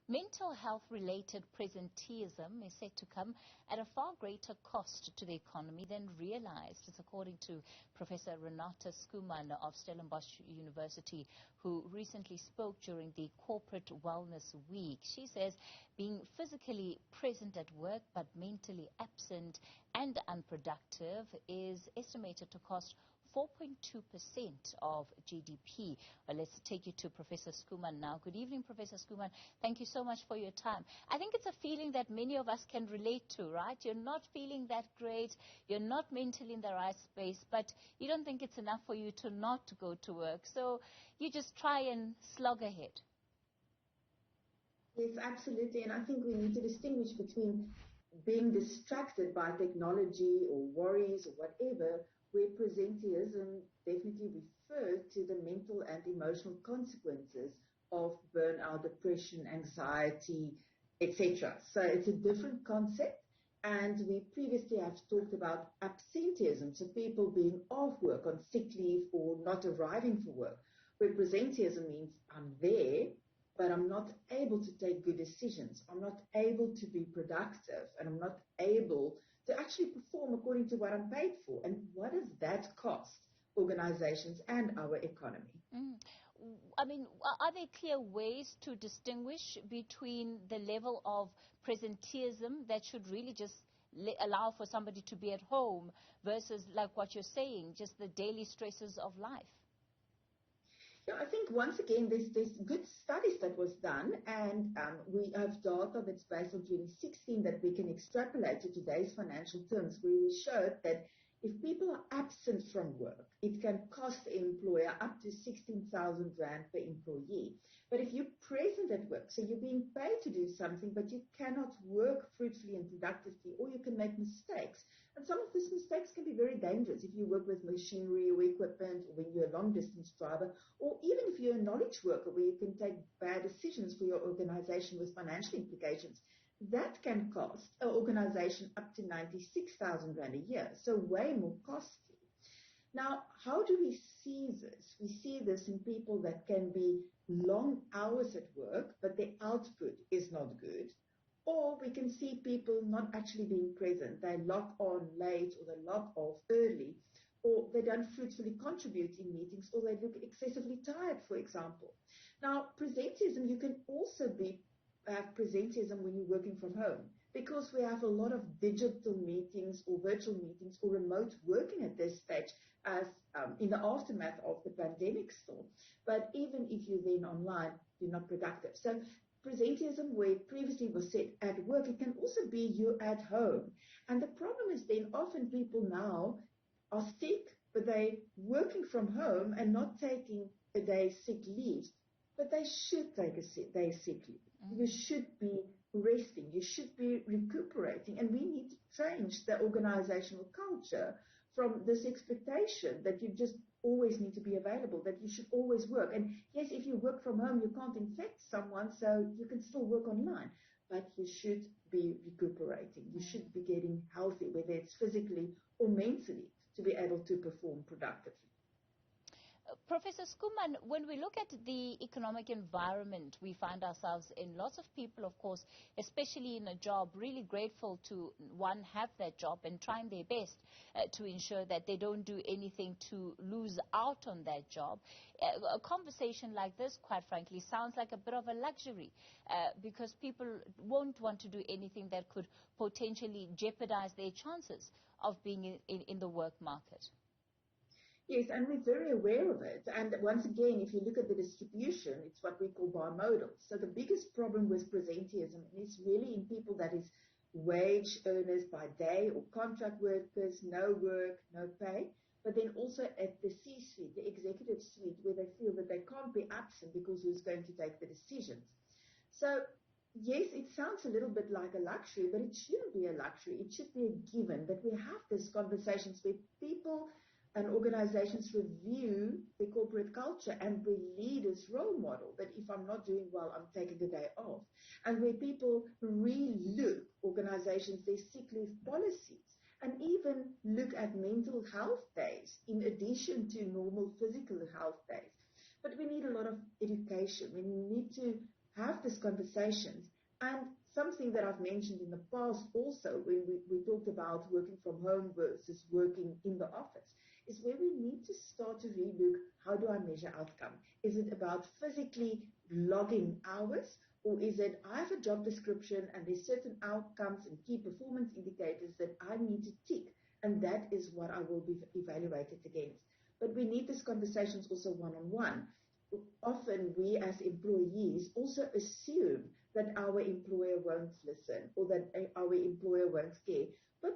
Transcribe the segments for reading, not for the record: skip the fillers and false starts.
mental health-related presenteeism is set to come at a far greater cost to the economy than realized. It's according to Professor Renata Schoeman of Stellenbosch University, who recently spoke during the Corporate Wellness Week. She says being physically present at work but mentally absent and unproductive is estimated to cost 4.2% of GDP. Well, let's take you to Professor Schoeman now. Good evening, Professor Schoeman. Thank you so much for your time. I think it's a feeling that many of us can relate to, right? You're not feeling that great. You're not mentally in the right space, but you don't think it's enough for you to not go to work. So you just try and slog ahead. Yes, absolutely. And I think we need to distinguish between being distracted by technology or worries or whatever, where presenteeism definitely refers to the mental and emotional consequences of burnout, depression, anxiety, etc. So it's a different concept, and we previously have talked about absenteeism, so people being off work, on sick leave or not arriving for work, where presenteeism means I'm there, but I'm not able to take good decisions. I'm not able to be productive, and I'm not able to actually perform according to what I'm paid for. And what does that cost organizations and our economy? I mean, are there clear ways to distinguish between the level of presenteeism that should really just allow for somebody to be at home versus, like what you're saying, just the daily stresses of life? Yeah, I think once again, there's good studies that was done, and we have data that's based on 2016 that we can extrapolate to today's financial terms, where we showed that if people are absent from work, it can cost the employer up to 16,000 Rand per employee. But if you're present at work, so you're being paid to do something, but you cannot work fruitfully and productively, or you can make mistakes. And some of these mistakes can be very dangerous if you work with machinery or equipment, or when you're a long-distance driver, or even if you're a knowledge worker where you can take bad decisions for your organization with financial implications. That can cost an organization up to 96,000 Rand a year, so way more costly. Now, how do we see this? We see this in people that can be long hours at work, but their output is not good. Or we can see people not actually being present. They log on late, or they log off early, or they don't fruitfully contribute in meetings, or they look excessively tired, for example. Now, presenteeism, you can also have presenteeism when you're working from home, because we have a lot of digital meetings or virtual meetings or remote working at this stage as in the aftermath of the pandemic still. But even if you're then online, you're not productive. So presenteeism, where previously was said at work, it can also be you at home. And the problem is then often people now are sick, but they're working from home and not taking a day's sick leave. But they should take a day's sick leave. You should be resting. You should be recuperating. And we need to change the organizational culture from this expectation that you just always need to be available, that you should always work. And yes, if you work from home, you can't infect someone, so you can still work online. But you should be recuperating. You should be getting healthy, whether it's physically or mentally, to be able to perform productively. Professor Schoeman, when we look at the economic environment we find ourselves in, lots of people, of course, especially in a job, really grateful to, one, have that job and trying their best to ensure that they don't do anything to lose out on that job. A conversation like this, quite frankly, sounds like a bit of a luxury because people won't want to do anything that could potentially jeopardize their chances of being in the work market. Yes, and we're very aware of it. And once again, if you look at the distribution, it's what we call bimodal. So the biggest problem with presenteeism is really in people that is wage earners by day or contract workers, no work, no pay, but then also at the C-suite, the executive suite, where they feel that they can't be absent because who's going to take the decisions. So yes, it sounds a little bit like a luxury, but it shouldn't be a luxury. It should be a given that we have these conversations where people and organizations review the corporate culture and we lead as role model that if I'm not doing well, I'm taking a day off. And where people re-look organizations, their sick leave policies, and even look at mental health days in addition to normal physical health days. But we need a lot of education. We need to have these conversations. And something that I've mentioned in the past also, when we talked about working from home versus working in the office, is where we need to start to relook, how do I measure outcome? Is it about physically logging hours, or is it I have a job description and there's certain outcomes and key performance indicators that I need to tick, and that is what I will be evaluated against. But we need these conversations also one-on-one. Often we as employees also assume that our employer won't listen or that our employer won't care. But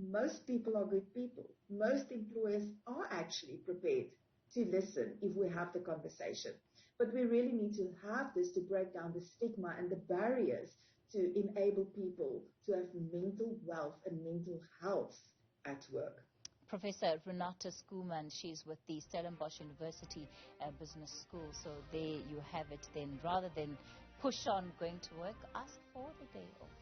most people are good people. Most employers are actually prepared to listen if we have the conversation. But we really need to have this to break down the stigma and the barriers to enable people to have mental wealth and mental health at work. Professor Renata Schoeman, she's with the Stellenbosch University Business School. So there you have it then. Rather than push on going to work, ask for the day off.